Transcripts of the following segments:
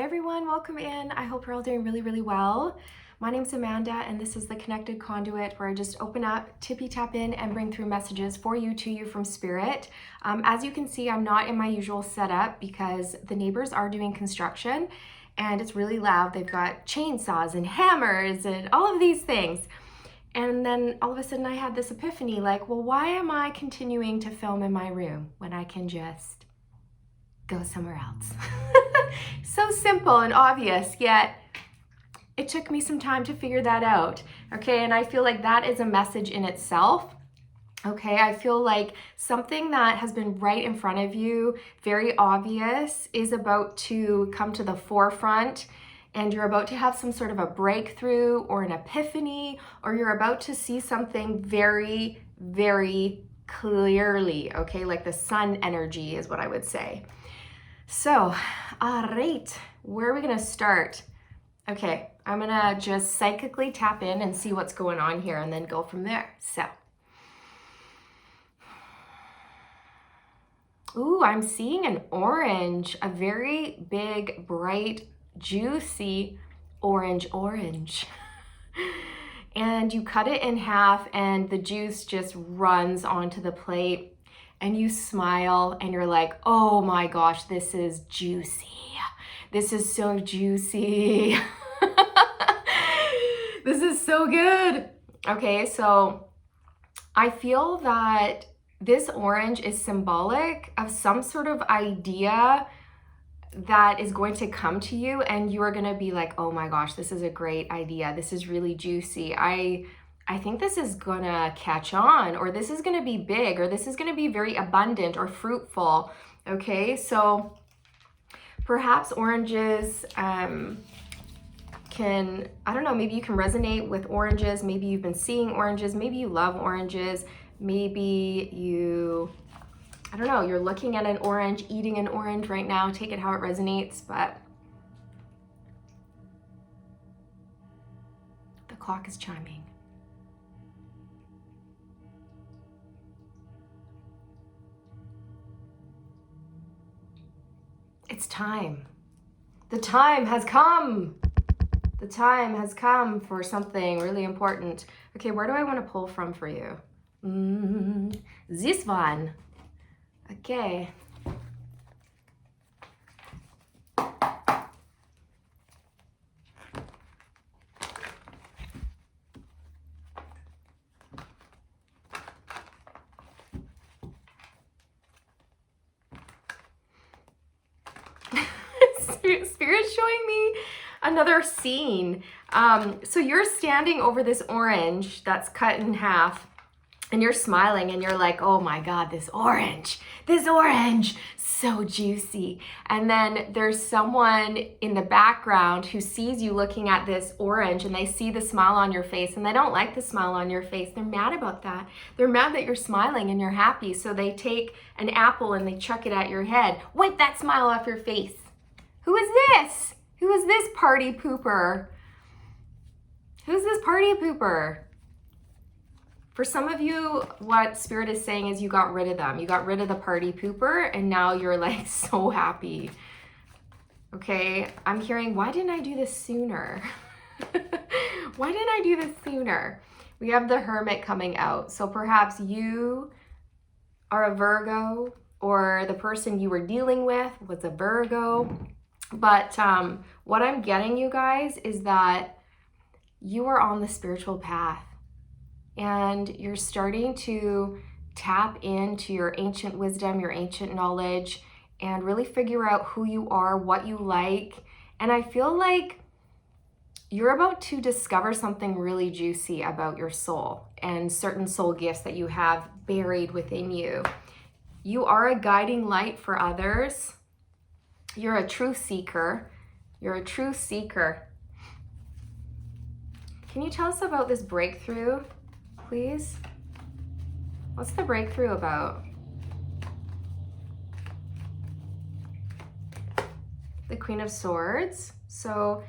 everyone, welcome in. I hope you're all doing really well. My name's Amanda and this is the Connected Conduit, where I just open up, tippy tap in and bring through messages for you, to you from spirit. As you can see, I'm not in my usual setup because the neighbors are doing construction and it's really loud. They've got chainsaws and hammers and all of these things. And then all of a sudden I had this epiphany, like, well, why am I continuing to film in my room when I can just go somewhere else? So simple and obvious, yet it took me some time to figure that out. Okay, and I feel like that is a message in itself. Okay, I feel like something that has been right in front of you, very obvious, is about to come to the forefront, and you're about to have some sort of a breakthrough or an epiphany, or you're about to see something very clearly, okay? Like the sun energy is what I would say. So, all right, where are we gonna start? Okay, I'm gonna just psychically tap in and see what's going on here and then go from there. So, ooh, I'm seeing an orange, a very big, bright, juicy orange. And you cut it in half and the juice just runs onto the plate. And you smile and you're like, oh my gosh, this is juicy. This is so juicy. This is so good. Okay, so I feel that this orange is symbolic of some sort of idea that is going to come to you, and you are going to be like, oh my gosh, this is a great idea. This is really juicy. I think this is gonna catch on, or this is gonna be big, or this is gonna be very abundant or fruitful. Okay, so perhaps oranges can, I don't know, maybe you can resonate with oranges. Maybe you've been seeing oranges. Maybe you love oranges. Maybe you, I don't know, you're looking at an orange, eating an orange right now. Take it how it resonates, but the clock is chiming. It's time. The time has come. The time has come for something really important. Okay, where do I want to pull from for you? This one. Okay. Spirit's showing me another scene. So you're standing over this orange that's cut in half, and you're smiling and you're like, oh my God, this orange, so juicy. And then there's someone in the background who sees you looking at this orange, and they see the smile on your face, and they don't like the smile on your face. They're mad about that. They're mad that you're smiling and you're happy. So they take an apple and they chuck it at your head. Wipe that smile off your face. Who is this? Who is this party pooper? Who's this party pooper? For some of you, what Spirit is saying is you got rid of them. You got rid of the party pooper, and now you're like so happy. Okay, I'm hearing, why didn't I do this sooner? Why didn't I do this sooner? We have the Hermit coming out. So perhaps you are a Virgo, or the person you were dealing with was a Virgo. But what I'm getting, you guys, is that you are on the spiritual path and you're starting to tap into your ancient wisdom, your ancient knowledge, and really figure out who you are, what you like. And I feel like you're about to discover something really juicy about your soul and certain soul gifts that you have buried within you. You are a guiding light for others. You're a true seeker. You're a true seeker. Can you tell us about this breakthrough, please? What's the breakthrough about? The Queen of Swords. So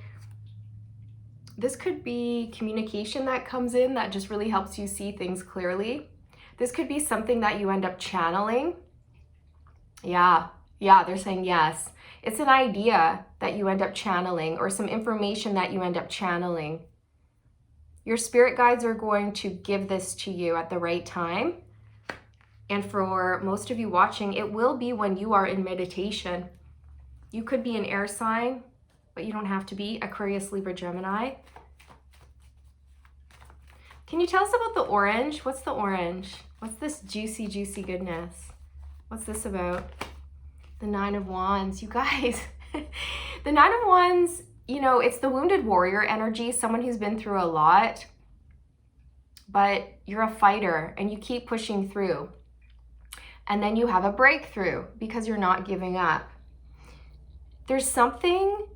this could be communication that comes in that just really helps you see things clearly. This could be something that you end up channeling. Yeah, Yeah, they're saying yes. It's an idea that you end up channeling or some information that you end up channeling. Your spirit guides are going to give this to you at the right time. And for most of you watching, it will be when you are in meditation. You could be an air sign, but you don't have to be. Aquarius, Libra, Gemini. Can you tell us about the orange? What's the orange? What's this juicy, juicy goodness? What's this about? The Nine of Wands. You guys, the Nine of Wands, you know, it's the wounded warrior energy, someone who's been through a lot, but you're a fighter and you keep pushing through. And then you have a breakthrough because you're not giving up. There's something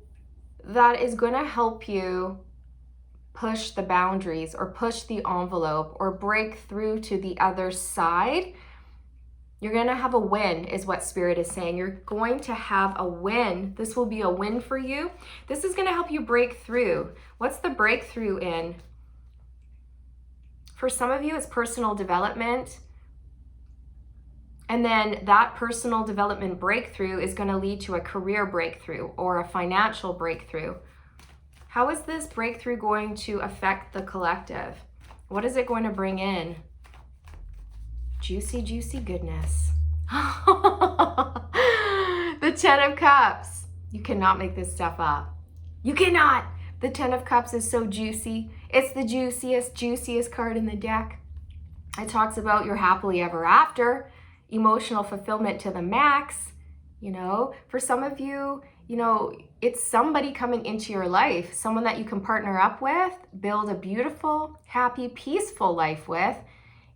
that is going to help you push the boundaries or push the envelope or break through to the other side. You're going to have a win is what Spirit is saying. You're going to have a win. This will be a win for you. This is going to help you break through. What's the breakthrough in? For some of you, it's personal development. And then that personal development breakthrough is going to lead to a career breakthrough or a financial breakthrough. How is this breakthrough going to affect the collective? What is it going to bring in? Juicy, juicy goodness. The Ten of Cups. You cannot make this stuff up. You cannot. The Ten of Cups is so juicy. It's the juiciest card in the deck. It talks about your happily ever after. Emotional fulfillment to the max. You know, for some of you, you know, it's somebody coming into your life, someone that you can partner up with, build a beautiful, happy, peaceful life with,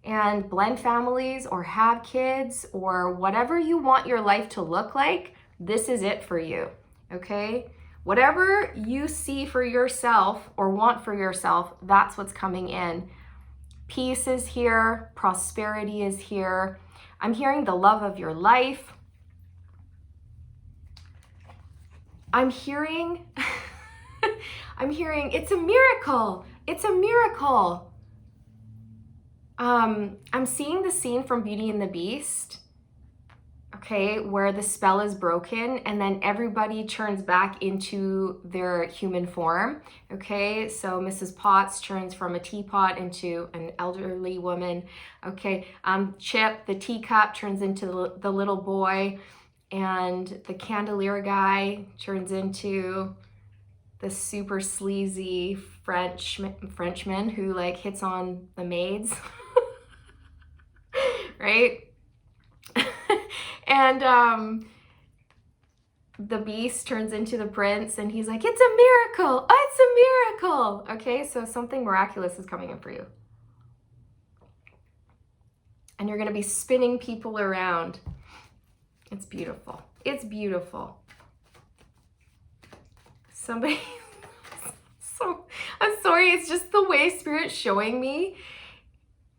and blend families or have kids or whatever you want your life to look like. This is it for you, okay? Whatever you see for yourself or want for yourself, that's what's coming in. Peace is here, prosperity is here. I'm hearing the love of your life. I'm hearing it's a miracle. It's a miracle. I'm seeing the scene from Beauty and the Beast, okay, where the spell is broken and then everybody turns back into their human form, okay? So Mrs. Potts turns from a teapot into an elderly woman, okay? Chip, the teacup, turns into the little boy, and the chandelier guy turns into the super sleazy Frenchman who like hits on the maids, right? And the beast turns into the prince and he's like, it's a miracle. Oh, it's a miracle. Okay, so something miraculous is coming in for you. And you're going to be spinning people around. It's beautiful. It's beautiful. Somebody, so I'm sorry, it's just the way Spirit's showing me.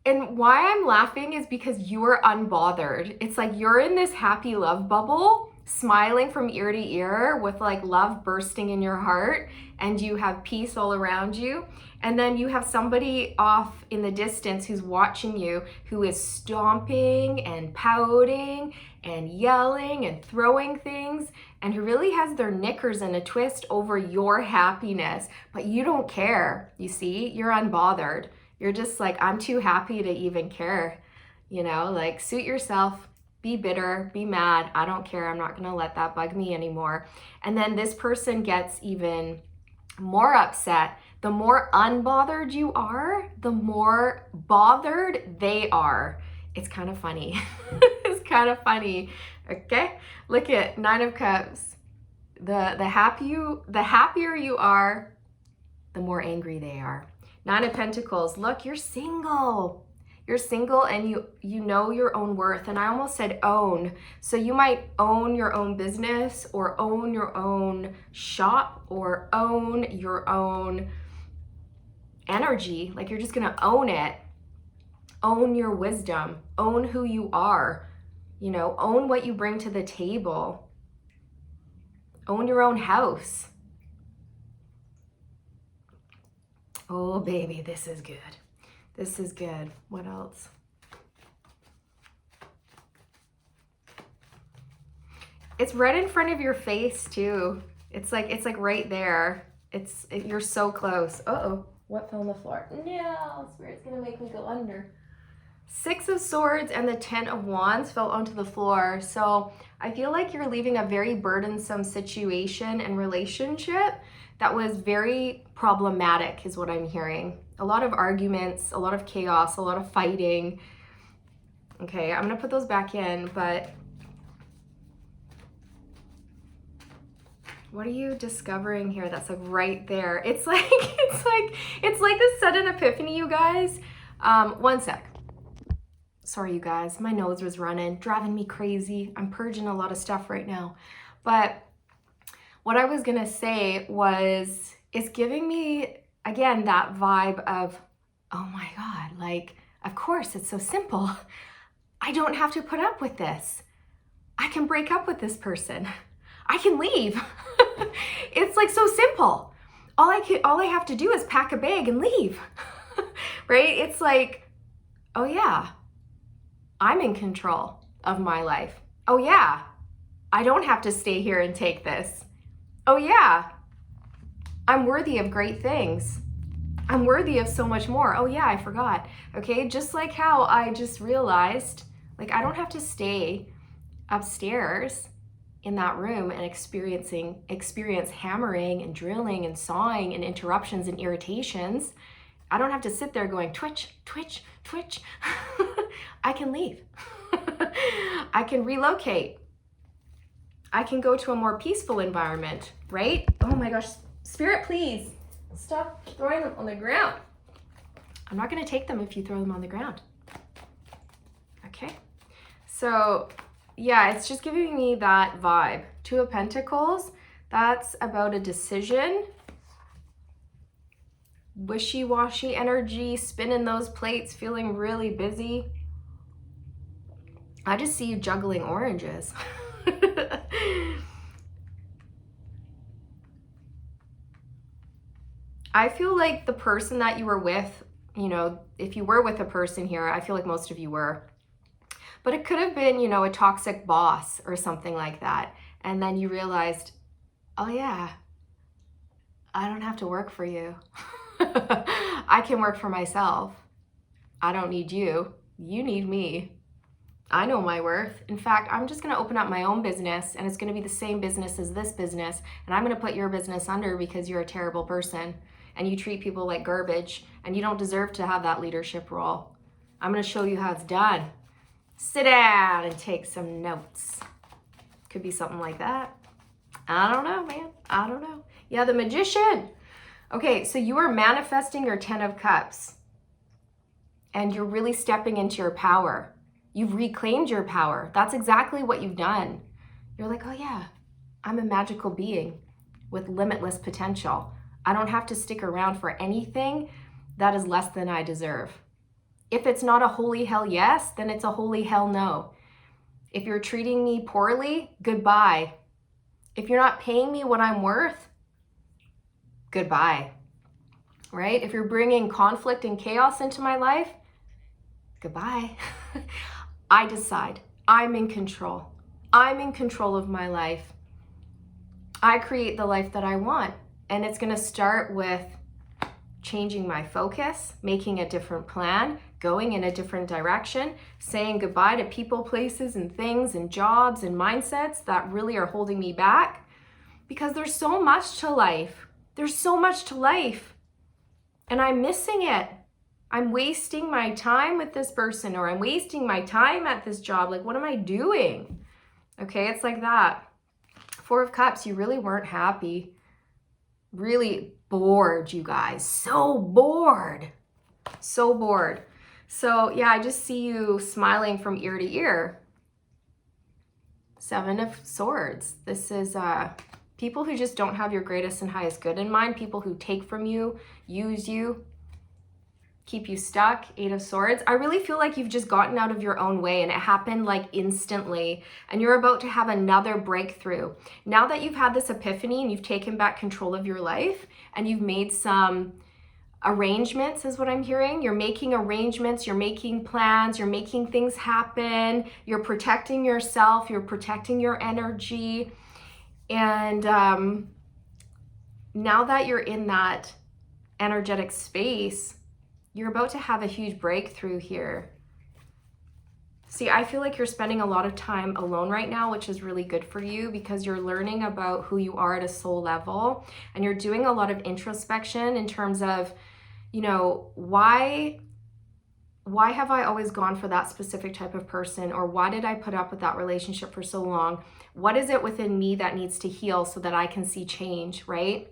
And why I'm laughing is because you are unbothered. It's like you're in this happy love bubble, smiling from ear to ear with like love bursting in your heart, and you have peace all around you. And then you have somebody off in the distance who's watching you, who is stomping and pouting and yelling and throwing things, and who really has their knickers in a twist over your happiness. But you don't care, you see? You're unbothered. You're just like, I'm too happy to even care, you know, like suit yourself, be bitter, be mad. I don't care. I'm not going to let that bug me anymore. And then this person gets even more upset. The more unbothered you are, the more bothered they are. It's kind of funny. It's kind of funny. Okay. Look at Nine of Cups. The happier you are, the more angry they are. Nine of Pentacles, look, you're single. You're single and you know your own worth. And I almost said own. So you might own your own business or own your own shop or own your own energy. Like you're just gonna own it. Own your wisdom. Own who you are. You know, own what you bring to the table. Own your own house. Oh, baby, this is good. This is good. What else? It's right in front of your face too. It's like right there. You're so close. Uh-oh, what fell on the floor? No, Spirit's gonna make me go under. 6 of Swords and the 10 of Wands fell onto the floor. So I feel like you're leaving a very burdensome situation and relationship that was very problematic is what I'm hearing. A lot of arguments, a lot of chaos, a lot of fighting. Okay, I'm gonna put those back in, but what are you discovering here that's like right there? It's like the sudden epiphany, you guys. One sec. Sorry, you guys, my nose was running, driving me crazy. I'm purging a lot of stuff right now. But what I was gonna say was, it's giving me, again, that vibe of, oh my God, like, of course, it's so simple. I don't have to put up with this. I can break up with this person. I can leave. It's like so simple. All I have to do is pack a bag and leave, right? It's like, oh yeah, I'm in control of my life. Oh yeah, I don't have to stay here and take this. Oh yeah, I'm worthy of great things. I'm worthy of so much more. Oh yeah, I forgot. Okay, just like how I just realized, like, I don't have to stay upstairs in that room and experience hammering and drilling and sawing and interruptions and irritations. I don't have to sit there going twitch, twitch, twitch. I can leave. I can relocate. I can go to a more peaceful environment, right? Oh my gosh, Spirit, please stop throwing them on the ground. I'm not gonna take them if you throw them on the ground. Okay, so yeah, it's just giving me that vibe. 2 of Pentacles, that's about a decision. Wishy-washy energy, spinning those plates, feeling really busy. I just see you juggling oranges. I feel like the person that you were with, you know, if you were with a person here, I feel like most of you were, but it could have been, you know, a toxic boss or something like that. And then you realized, oh yeah, I don't have to work for you. I can work for myself. I don't need you. You need me. I know my worth. In fact, I'm just gonna open up my own business, and it's gonna be the same business as this business, and I'm gonna put your business under because you're a terrible person and you treat people like garbage and you don't deserve to have that leadership role. I'm gonna show you how it's done. Sit down and take some notes. Could be something like that. I don't know, man. I don't know. Yeah, the Magician. Okay, so you are manifesting your 10 of Cups and you're really stepping into your power. You've reclaimed your power. That's exactly what you've done. You're like, oh yeah, I'm a magical being with limitless potential. I don't have to stick around for anything that is less than I deserve. If it's not a holy hell yes, then it's a holy hell no. If you're treating me poorly, goodbye. If you're not paying me what I'm worth, goodbye, right? If you're bringing conflict and chaos into my life, goodbye. I decide. I'm in control. I'm in control of my life. I create the life that I want. And it's going to start with changing my focus, making a different plan, going in a different direction, saying goodbye to people, places, and things, and jobs, and mindsets that really are holding me back. Because there's so much to life. There's so much to life. And I'm missing it. I'm wasting my time with this person, or I'm wasting my time at this job. Like, what am I doing? Okay, it's like that. 4 of Cups, you really weren't happy. Really bored, you guys. So bored. So bored. So yeah, I just see you smiling from ear to ear. 7 of Swords. This is people who just don't have your greatest and highest good in mind. People who take from you, use you, keep you stuck. 8 of Swords. I really feel like you've just gotten out of your own way, and it happened like instantly, and you're about to have another breakthrough. Now that you've had this epiphany and you've taken back control of your life and you've made some arrangements is what I'm hearing. You're making arrangements, you're making plans, you're making things happen, you're protecting yourself, you're protecting your energy. And now that you're in that energetic space, you're about to have a huge breakthrough here. See, I feel like you're spending a lot of time alone right now, which is really good for you because you're learning about who you are at a soul level, and you're doing a lot of introspection in terms of, you know, why have I always gone for that specific type of person, or why did I put up with that relationship for so long? What is it within me that needs to heal so that I can see change, right?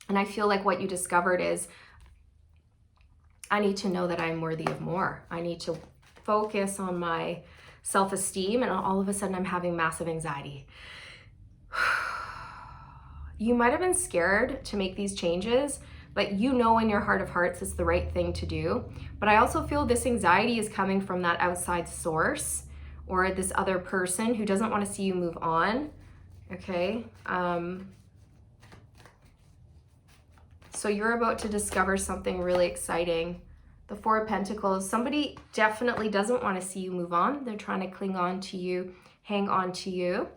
And I feel like what you discovered is, I need to know that I'm worthy of more. I need to focus on my self-esteem, and all of a sudden I'm having massive anxiety. You might have been scared to make these changes, but you know in your heart of hearts it's the right thing to do. But I also feel this anxiety is coming from that outside source, or this other person who doesn't want to see you move on, okay? So you're about to discover something really exciting. The Four of Pentacles, somebody definitely doesn't want to see you move on. They're trying to cling on to you, hang on to you,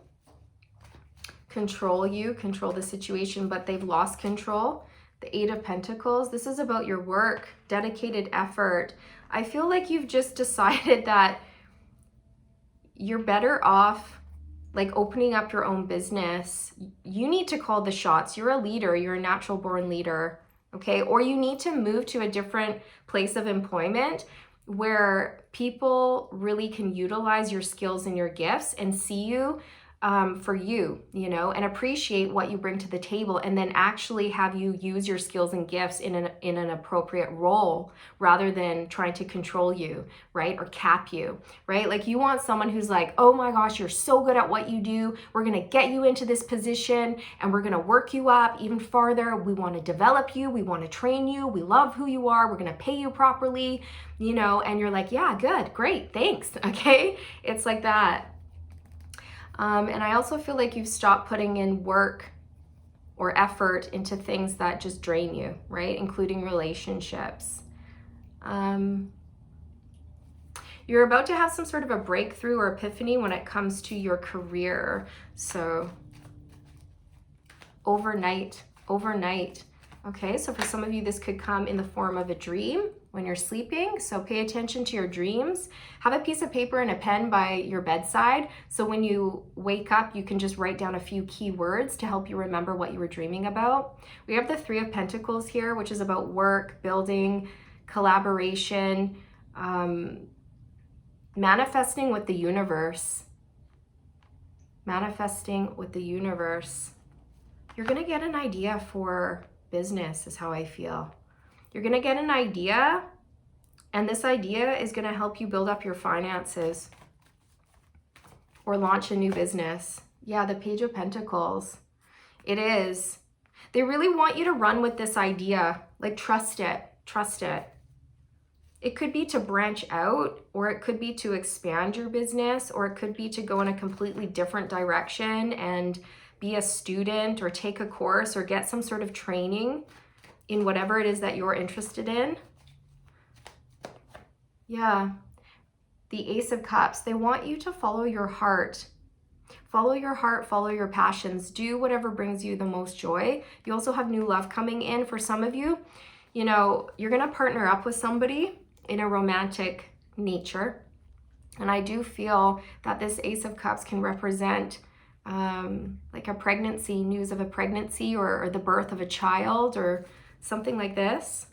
control the situation, but they've lost control. The Eight of Pentacles, this is about your work, dedicated effort. I feel like you've just decided that you're better off like opening up your own business. You need to call the shots. You're a leader, you're a natural born leader, okay? Or you need to move to a different place of employment where people really can utilize your skills and your gifts and see you for you, you know, and appreciate what you bring to the table, and then actually have you use your skills and gifts in an appropriate role rather than trying to control you, right? Or cap you, right? Like you want someone who's like, oh my gosh, you're so good at what you do. We're going to get you into this position and we're going to work you up even farther. We want to develop you. We want to train you. We love who you are. We're going to pay you properly, you know, and you're like, yeah, good, great, thanks. Okay. It's like that. And I also feel like you've stopped putting in work or effort into things that just drain you, right? Including relationships. You're about to have some sort of a breakthrough or epiphany when it comes to your career. So overnight. Okay, so for some of you, this could come in the form of a dream when you're sleeping. So pay attention to your dreams. Have a piece of paper and a pen by your bedside. So when you wake up, you can just write down a few key words to help you remember what you were dreaming about. We have the Three of Pentacles here, which is about work, building, collaboration, manifesting with the universe. Manifesting with the universe. You're gonna get an idea for business is how I feel. You're gonna get an idea, and this idea is gonna help you build up your finances or launch a new business. Yeah, the Page of Pentacles. It is. They really want you to run with this idea. Like, trust it. It could be to branch out, or it could be to expand your business, or it could be to go in a completely different direction and be a student or take a course or get some sort of training in whatever it is that you're interested in. Yeah. The Ace of Cups, they want you to follow your heart. Follow your heart, follow your passions. Do whatever brings you the most joy. You also have new love coming in for some of you. You know, you're going to partner up with somebody in a romantic nature. And I do feel that this Ace of Cups can represent like a pregnancy, news of a pregnancy, or the birth of a child, or something like this.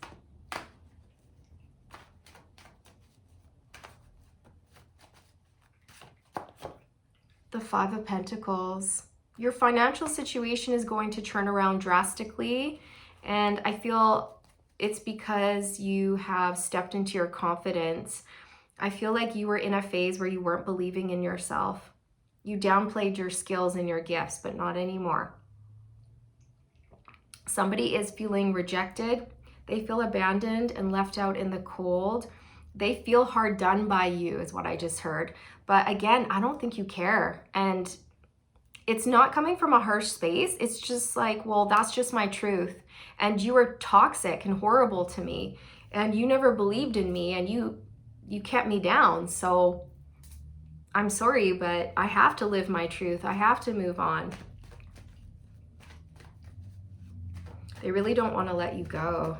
The Five of Pentacles. Your financial situation is going to turn around drastically, and I feel it's because you have stepped into your confidence. I feel like you were in a phase where you weren't believing in yourself. You downplayed your skills and your gifts, but not anymore. Somebody is feeling rejected. They feel abandoned and left out in the cold. They feel hard done by you, is what I just heard. But again, I don't think you care. And It's not coming from a harsh space. It's just like, well, that's just my truth. And you were toxic and horrible to me. And you never believed in me, and you kept me down. So I'm sorry, but I have to live my truth. I have to move on. They really don't want to let you go.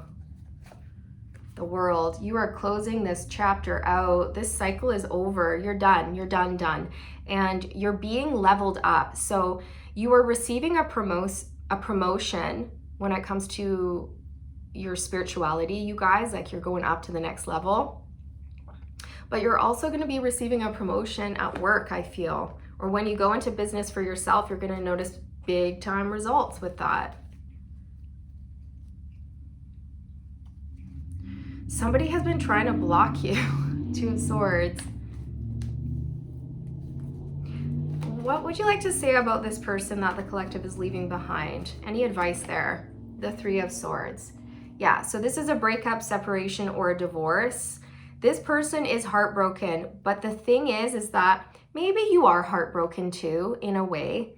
The world, you are closing this chapter out. This cycle is over. You're done. You're done. And you're being leveled up. So you are receiving a promotion when it comes to your spirituality, you guys, like you're going up to the next level. But you're also going to be receiving a promotion at work, I feel. Or when you go into business for yourself, you're going to notice big time results with that. Somebody has been trying to block you. Two of Swords. What would you like to say about this person that the collective is leaving behind? Any advice there? The Three of Swords. Yeah, so this is a breakup, separation, or a divorce. This person is heartbroken, but the thing is that maybe you are heartbroken too, in a way,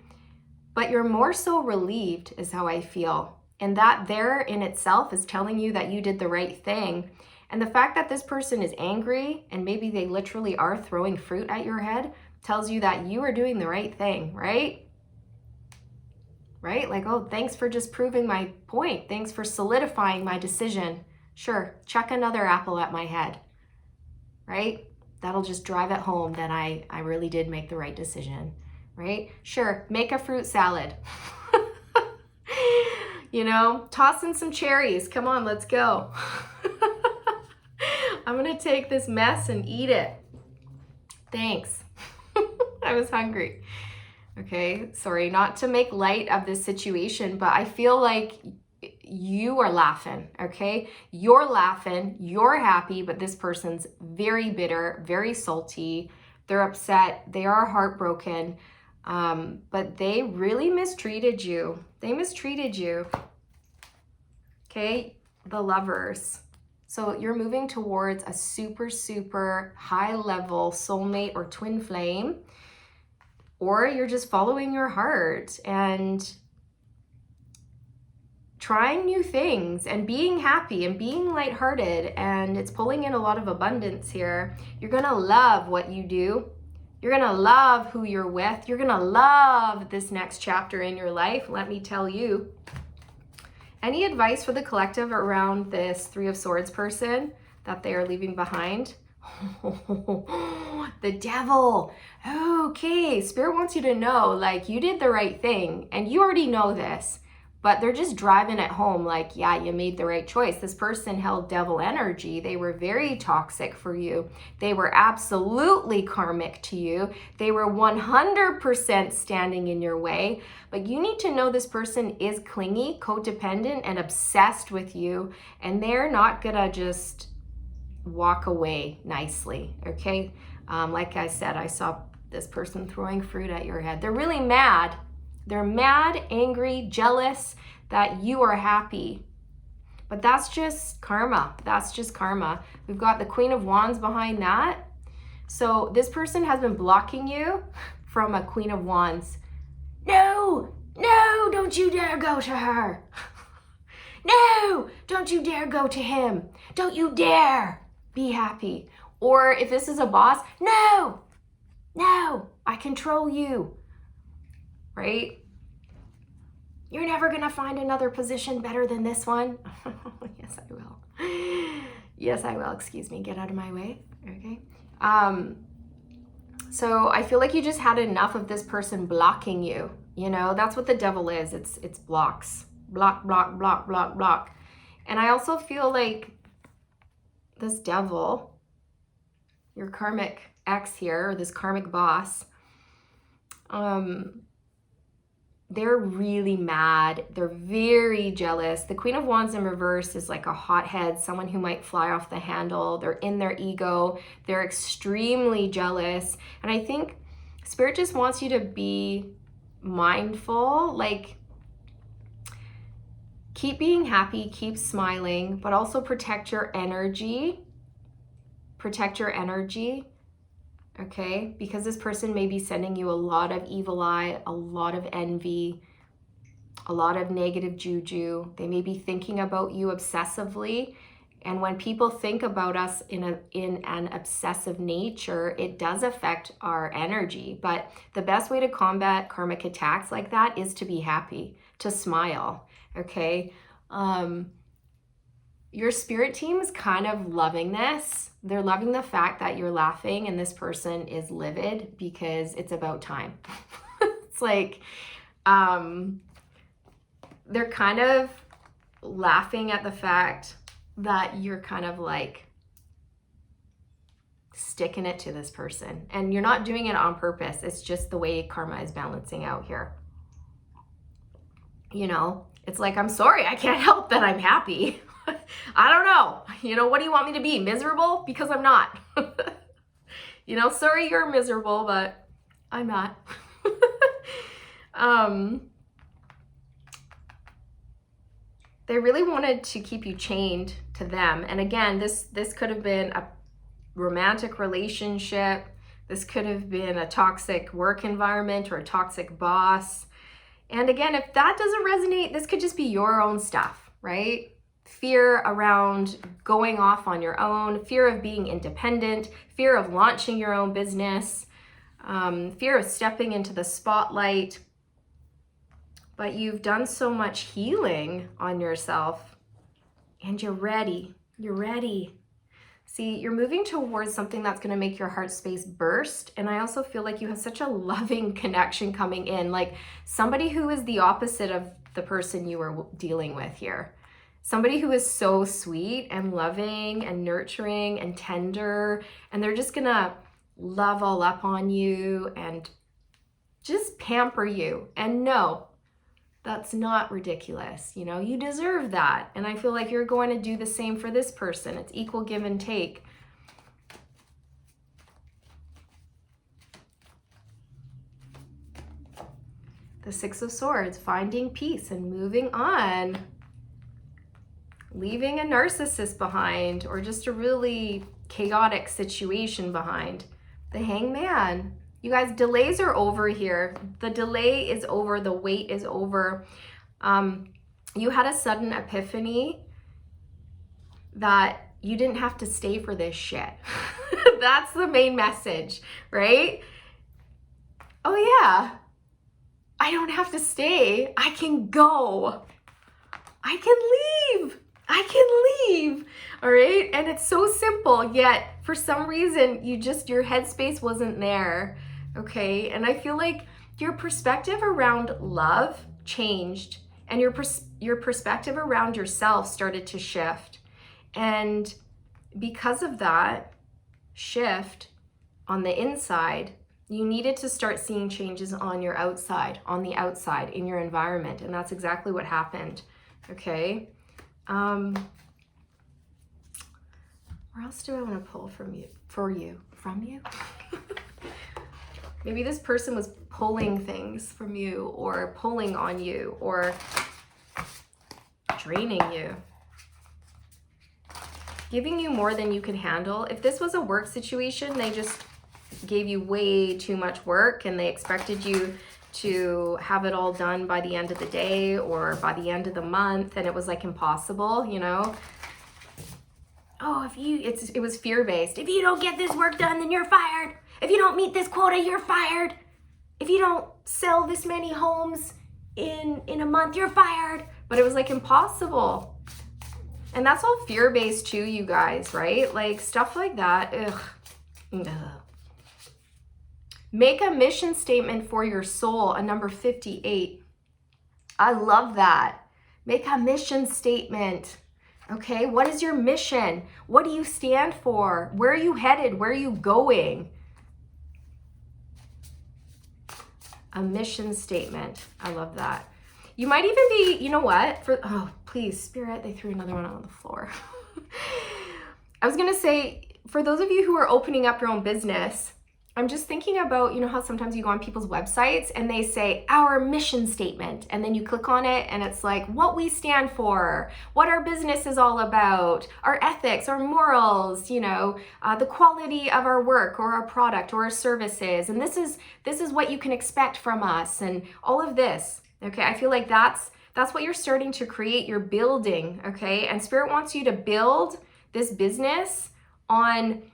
but you're more so relieved, is how I feel. And that there in itself is telling you that you did the right thing. And the fact that this person is angry and maybe they literally are throwing fruit at your head tells you that you are doing the right thing, right? Right? Like, oh, thanks for just proving my point. Thanks for solidifying my decision. Sure, chuck another apple at my head, right? That'll just drive it home that I really did make the right decision, right? Sure, make a fruit salad. You know, toss in some cherries. Come on, let's go. I'm gonna take this mess and eat it. Thanks. I was hungry. Okay, sorry, not to make light of this situation, but I feel like you are laughing, okay? You're laughing, you're happy, but this person's very bitter, very salty. They're upset, they are heartbroken, but they really mistreated you. They mistreated you. Okay, the Lovers. So you're moving towards a super, super high level soulmate or twin flame, or you're just following your heart and trying new things and being happy and being lighthearted, and it's pulling in a lot of abundance here. You're gonna love what you do. You're gonna love who you're with. You're gonna love this next chapter in your life, let me tell you. Any advice for the collective around this Three of Swords person that they are leaving behind? The Devil. Okay, Spirit wants you to know, like, you did the right thing, and you already know this, but they're just driving it home like, yeah, you made the right choice. This person held devil energy. They were very toxic for you. They were absolutely karmic to you. They were 100% standing in your way. But you need to know this person is clingy, codependent, and obsessed with you, and they're not gonna just walk away nicely, okay? Like I said, I saw this person throwing fruit at your head. They're really mad. They're mad, angry, jealous that you are happy. But that's just karma. That's just karma. We've got the Queen of Wands behind that. So this person has been blocking you from a Queen of Wands. No, no, don't you dare go to her. No, don't you dare go to him. Don't you dare be happy. Or if this is a boss, no, no, I control you. Right? You're never gonna find another position better than this one. Yes, I will. Yes, I will. Excuse me. Get out of my way. Okay. So I feel like you just had enough of this person blocking you. You know, that's what the Devil is. It's blocks. Block, block, block, block, block. And I also feel like this Devil, your karmic ex here, or this karmic boss, they're really mad. They're very jealous. The Queen of Wands in reverse is like a hothead, someone who might fly off the handle. They're in their ego. They're extremely jealous. And I think Spirit just wants you to be mindful, like keep being happy, keep smiling, but also protect your energy. Protect your energy. okay? Because this person may be sending you a lot of evil eye, a lot of envy, a lot of negative juju. They may be thinking about you obsessively. And when people think about us in an obsessive nature, it does affect our energy. But the best way to combat karmic attacks like that is to be happy, to smile, okay? Your spirit team is kind of loving this. They're loving the fact that you're laughing and this person is livid because it's about time. It's like, they're kind of laughing at the fact that you're kind of like sticking it to this person. And you're not doing it on purpose. It's just the way karma is balancing out here. You know, it's like, I'm sorry, I can't help that I'm happy. I don't know. You know, what do you want me to be? Miserable? Because I'm not. You know, sorry you're miserable, but I'm not. They really wanted to keep you chained to them. And again, this could have been a romantic relationship. This could have been a toxic work environment or a toxic boss. And again, if that doesn't resonate, this could just be your own stuff, right? Fear around going off on your own, fear of being independent, fear of launching your own business, fear of stepping into the spotlight. But you've done so much healing on yourself and you're ready. You're ready. See, you're moving towards something that's going to make your heart space burst. And I also feel like you have such a loving connection coming in, like somebody who is the opposite of the person you were dealing with here. Somebody who is so sweet and loving and nurturing and tender, and they're just going to love all up on you and just pamper you. And no, that's not ridiculous. You know, you deserve that. And I feel like you're going to do the same for this person. It's equal give and take. The Six of Swords, finding peace and moving on. Leaving a narcissist behind or just a really chaotic situation behind. The Hangman. You guys, delays are over here. The delay is over. The wait is over. You had a sudden epiphany that you didn't have to stay for this shit. That's the main message, right? Oh yeah, I don't have to stay. I can go. I can leave. I can leave. All right. And it's so simple, yet for some reason, your headspace wasn't there. Okay. And I feel like your perspective around love changed and your perspective around yourself started to shift. And because of that shift on the inside, you needed to start seeing changes on the outside in your environment. And that's exactly what happened. Okay. Where else do I want to pull from you? Maybe this person was pulling things from you or pulling on you or draining you. Giving you more than you can handle. If this was a work situation, they just gave you way too much work and they expected you to have it all done by the end of the day or by the end of the month, and it was like impossible, you know. Oh, it was fear-based. If you don't get this work done, then you're fired. If you don't meet this quota, you're fired. If you don't sell this many homes in a month, you're fired. But it was like impossible. And that's all fear-based too, you guys, right? Like stuff like that. Ugh. Make a mission statement for your soul, a number 58. I love that. Make a mission statement. Okay, what is your mission? What do you stand for? Where are you headed? Where are you going? A mission statement. I love that. You might even be, you know what? Oh, please, Spirit, they threw another one on the floor. I was going to say, for those of you who are opening up your own business, I'm just thinking about, you know how sometimes you go on people's websites and they say our mission statement, and then you click on it and it's like what we stand for, what our business is all about, our ethics, our morals, you know, the quality of our work or our product or our services, and this is what you can expect from us, and all of this. Okay, I feel like that's what you're starting to create. You're building, okay, and Spirit wants you to build this business on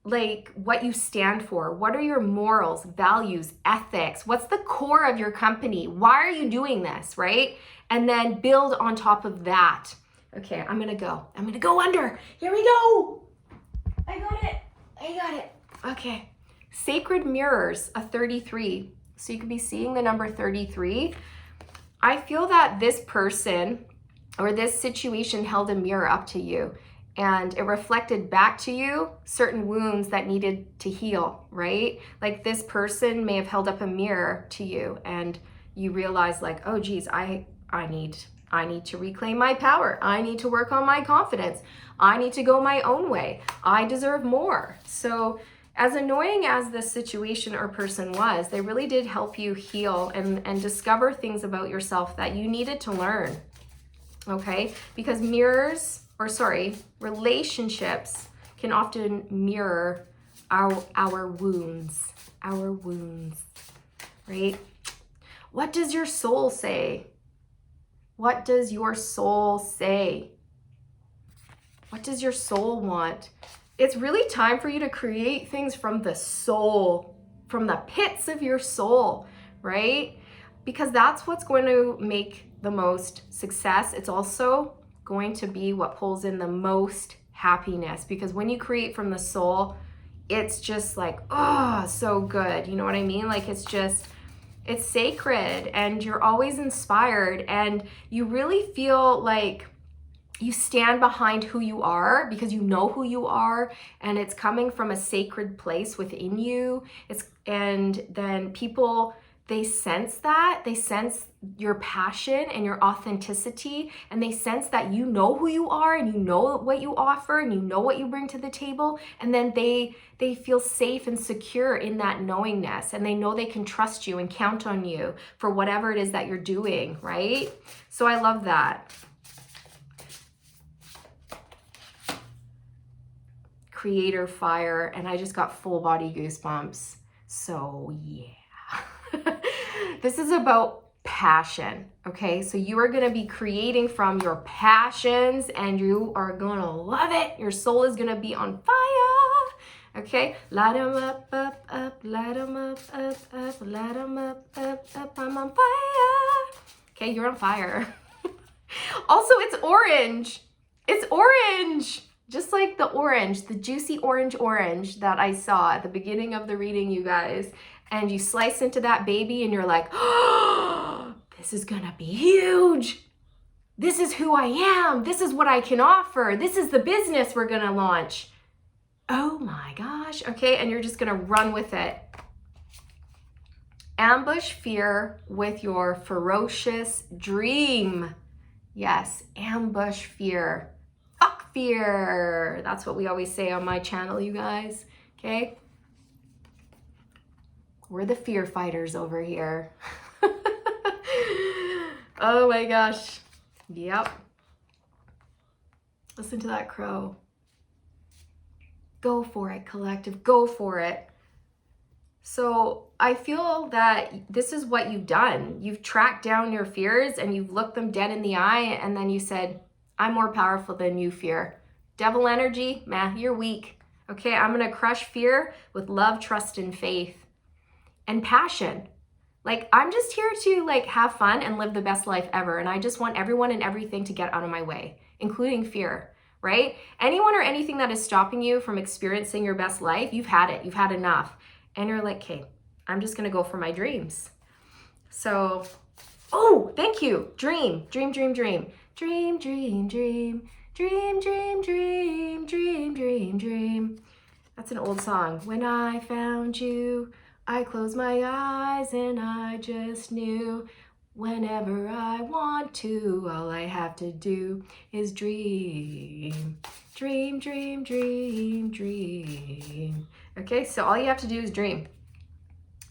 like what you stand for. What are your morals, values, ethics? What's the core of your company? Why are you doing this, right? And then build on top of that. Okay, I'm gonna go under. Here we go. I got it. Okay. Sacred mirrors, a 33. So you could be seeing the number 33. I feel that this person or this situation held a mirror up to you, and it reflected back to you certain wounds that needed to heal, right? Like this person may have held up a mirror to you and you realize like, oh geez, I need to reclaim my power. I need to work on my confidence. I need to go my own way. I deserve more. So as annoying as this situation or person was, they really did help you heal and discover things about yourself that you needed to learn, okay? Because relationships can often mirror our wounds, right? What does your soul say? What does your soul say? What does your soul want? It's really time for you to create things from the soul, from the pits of your soul, right? Because that's what's going to make the most success. It's also going to be what pulls in the most happiness, because when you create from the soul, it's just like, oh, so good. You know what I mean? Like it's sacred and you're always inspired and you really feel like you stand behind who you are because you know who you are, and it's coming from a sacred place within you. And then people, they sense that. They sense your passion and your authenticity, and they sense that you know who you are and you know what you offer and you know what you bring to the table, and then they feel safe and secure in that knowingness, and they know they can trust you and count on you for whatever it is that you're doing, right? So I love that. Creator fire, and I just got full body goosebumps. So yeah. This is about passion, okay? So you are going to be creating from your passions and you are going to love it. Your soul is going to be on fire, okay? Light them up, light them up, light them up, I'm on fire. Okay, you're on fire. Also, it's orange. It's orange. Just like the orange, the juicy orange that I saw at the beginning of the reading, you guys. And you slice into that baby and you're like, oh, this is gonna be huge. This is who I am. This is what I can offer. This is the business we're gonna launch. Oh my gosh, okay, and you're just gonna run with it. Ambush fear with your ferocious dream. Yes, ambush fear. Fuck fear. That's what we always say on my channel, you guys, okay? We're the fear fighters over here. Oh my gosh. Yep. Listen to that crow. Go for it, collective. Go for it. So I feel that this is what you've done. You've tracked down your fears and you've looked them dead in the eye, and then you said, I'm more powerful than you, fear. Devil energy, man, you're weak. Okay, I'm gonna crush fear with love, trust, and faith. And passion. Like, I'm just here to like have fun and live the best life ever. And I just want everyone and everything to get out of my way, including fear, right? Anyone or anything that is stopping you from experiencing your best life, you've had it, you've had enough. And you're like, okay, I'm just gonna go for my dreams. So, oh, thank you. Dream, dream, dream, dream. Dream, dream, dream. Dream, dream, dream, dream, dream, dream. That's an old song. When I found you, I closed my eyes and I just knew Whenever I want to, all I have to do is dream. Dream, dream, dream, dream. Okay, so all you have to do is dream.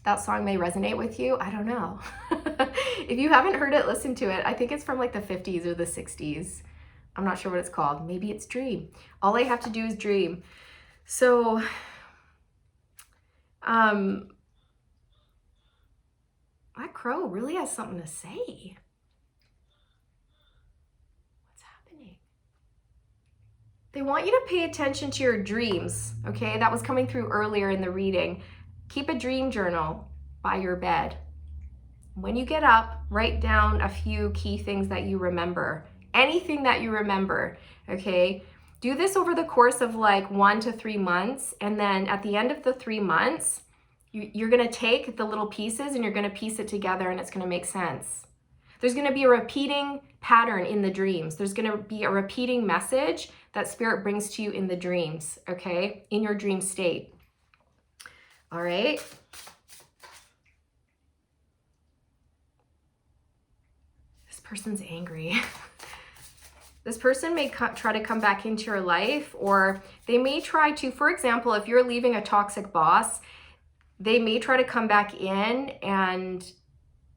That song may resonate with you. I don't know. If you haven't heard it, listen to it. I think it's from like the 50s or the 60s. I'm not sure what it's called. Maybe it's Dream. All I have to do is dream. So, that crow really has something to say. What's happening? They want you to pay attention to your dreams, okay? That was coming through earlier in the reading. Keep a dream journal by your bed. When you get up, write down a few key things that you remember. Anything that you remember, okay? Do this over the course of like 1 to 3 months. And then at the end of the 3 months, you're gonna take the little pieces and you're gonna piece it together and it's gonna make sense. There's gonna be a repeating pattern in the dreams. There's gonna be a repeating message that Spirit brings to you in the dreams, okay? In your dream state. All right. This person's angry. This person may try to come back into your life, or they may try to, for example, if you're leaving a toxic boss, they may try to come back in and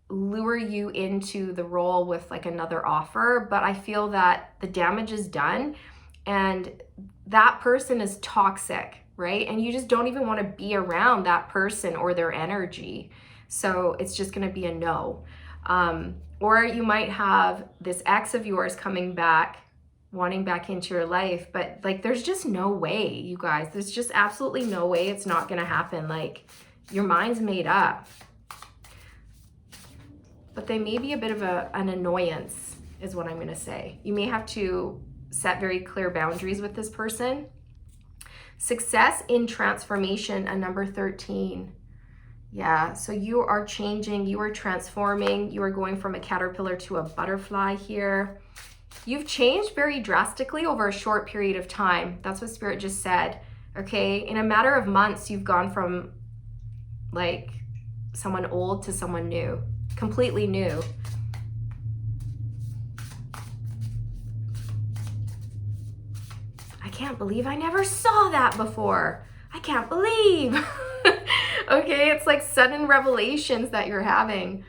lure you into the role with like another offer. But I feel that the damage is done and that person is toxic, right? And you just don't even want to be around that person or their energy. So it's just going to be a no. Or you might have this ex of yours coming back, wanting back into your life, but like there's just no way, you guys. There's just absolutely no way it's not going to happen. Like your mind's made up. But they may be a bit of an annoyance, is what I'm going to say. You may have to set very clear boundaries with this person. Success in transformation, a number 13. Yeah, so you are changing, you are transforming, you are going from a caterpillar to a butterfly here. You've changed very drastically over a short period of time. That's what Spirit just said, okay? In a matter of months, you've gone from like someone old to someone new, completely new. I can't believe I never saw that before. I can't believe. Okay, it's like sudden revelations that you're having.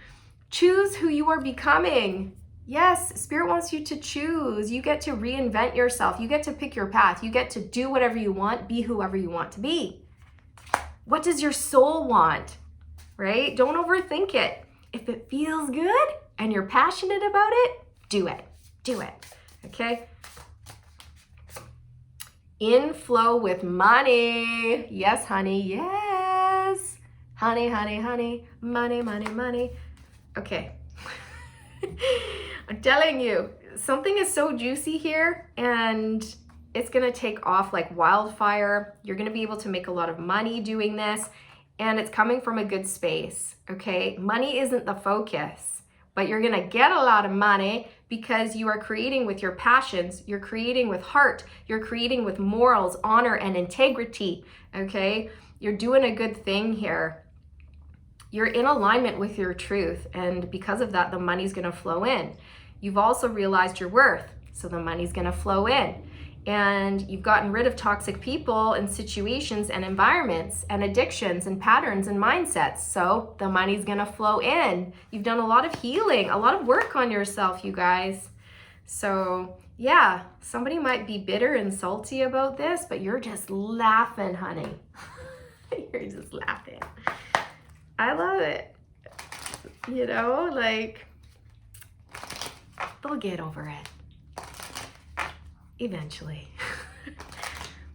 Choose who you are becoming. Yes, Spirit wants you to choose. You get to reinvent yourself. You get to pick your path. You get to do whatever you want, be whoever you want to be. What does your soul want, right? Don't overthink it. If it feels good and you're passionate about it, do it. Do it, okay? In flow with money. Yes, honey, yes. Honey, honey, honey, money, money, money. Okay. I'm telling you, something is so juicy here and it's gonna take off like wildfire. You're gonna be able to make a lot of money doing this and it's coming from a good space, okay? Money isn't the focus, but you're gonna get a lot of money because you are creating with your passions, you're creating with heart, you're creating with morals, honor, and integrity, okay? You're doing a good thing here. You're in alignment with your truth, and because of that, the money's gonna flow in. You've also realized your worth, so the money's gonna flow in. And you've gotten rid of toxic people and situations and environments and addictions and patterns and mindsets, so the money's gonna flow in. You've done a lot of healing, a lot of work on yourself, you guys. So yeah, somebody might be bitter and salty about this, but you're just laughing, honey. You're just laughing. I love it. You know, like, they'll get over it. Eventually.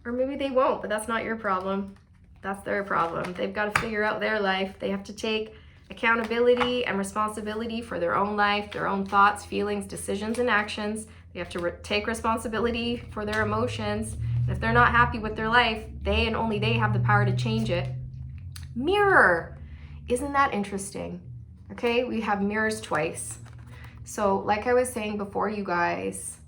Or maybe they won't, but that's not your problem. That's their problem. They've got to figure out their life. They have to take accountability and responsibility for their own life, their own thoughts, feelings, decisions, and actions. They have to take responsibility for their emotions. And if they're not happy with their life, they and only they have the power to change it. Mirror. Isn't that interesting? Okay, we have mirrors twice. So like I was saying before, you guys,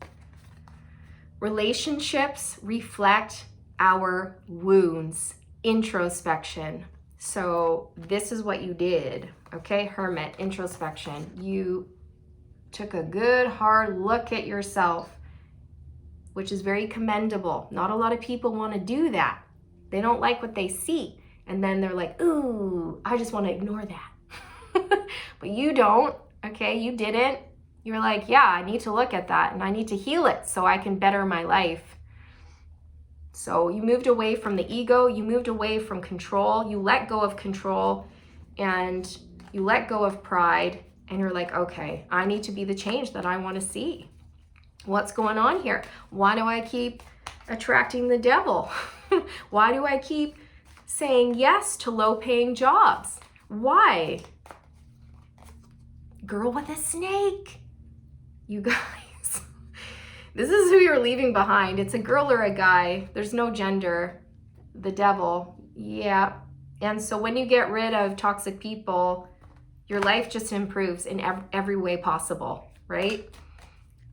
relationships reflect our wounds. Introspection. So this is what you did, Okay, Hermit, introspection. You took a good hard look at yourself, which is very commendable. Not a lot of people want to do that. They don't like what they see. And then they're like, ooh, I just want to ignore that. But you don't, okay? You didn't. You're like, yeah, I need to look at that and I need to heal it so I can better my life. So you moved away from the ego. You moved away from control. You let go of control and you let go of pride. And you're like, okay, I need to be the change that I want to see. What's going on here? Why do I keep attracting the devil? Why do I keep saying yes to low-paying jobs? Why? Girl with a snake. You guys, this is who you're leaving behind. It's a girl or a guy. There's no gender. The devil. Yeah. And so when you get rid of toxic people, your life just improves in every way possible, right?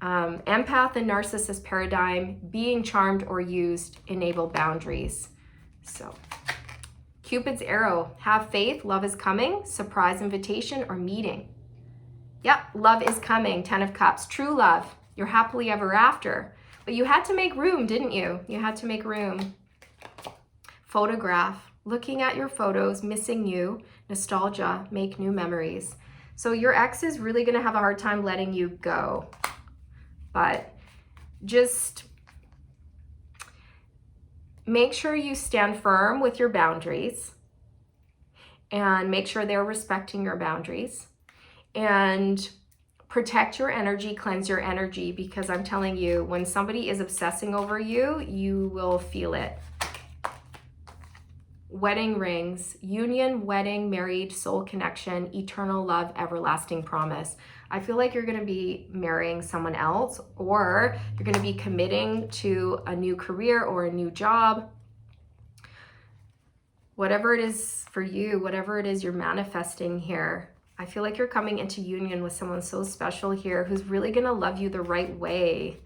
Empath and narcissist paradigm, being charmed or used, enable boundaries. So, Cupid's arrow, have faith, love is coming, surprise invitation or meeting. Yep, love is coming, 10 of Cups, true love, you're happily ever after. But you had to make room, didn't you? You had to make room. Photograph, looking at your photos, missing you, nostalgia, make new memories. So your ex is really gonna have a hard time letting you go. But just make sure you stand firm with your boundaries and make sure they're respecting your boundaries and protect your energy, cleanse your energy, because I'm telling you, when somebody is obsessing over you, you will feel it. Wedding rings, union, wedding, married, soul connection, eternal love, everlasting promise. I feel like you're going to be marrying someone else, or you're going to be committing to a new career or a new job. Whatever it is for you, whatever it is you're manifesting here, I feel like you're coming into union with someone so special here who's really going to love you the right way.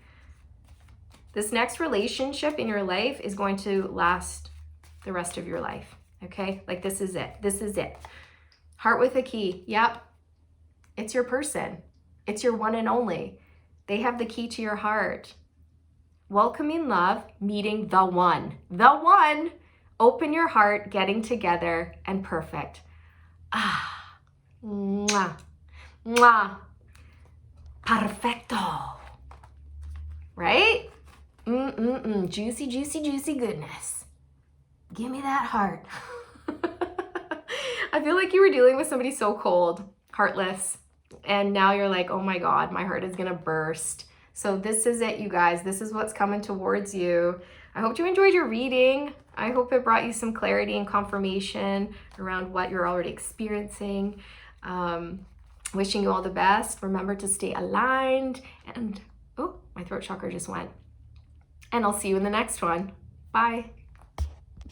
This next relationship in your life is going to last the rest of your life, okay? Like this is it. This is it. Heart with a key. Yep. It's your person. It's your one and only. They have the key to your heart. Welcoming love, meeting the one. The one. Open your heart, getting together, and perfect. Ah. Mwah. Mwah. Perfecto. Right? Juicy, juicy, juicy goodness. Give me that heart. I feel like you were dealing with somebody so cold, heartless, and now you're like, oh my God, my heart is gonna burst. So this is it, you guys. This is what's coming towards you. I hope you enjoyed your reading. I hope it brought you some clarity and confirmation around what you're already experiencing. Wishing you all the best. Remember to stay aligned. And, oh, my throat chakra just went. And I'll see you in the next one. Bye.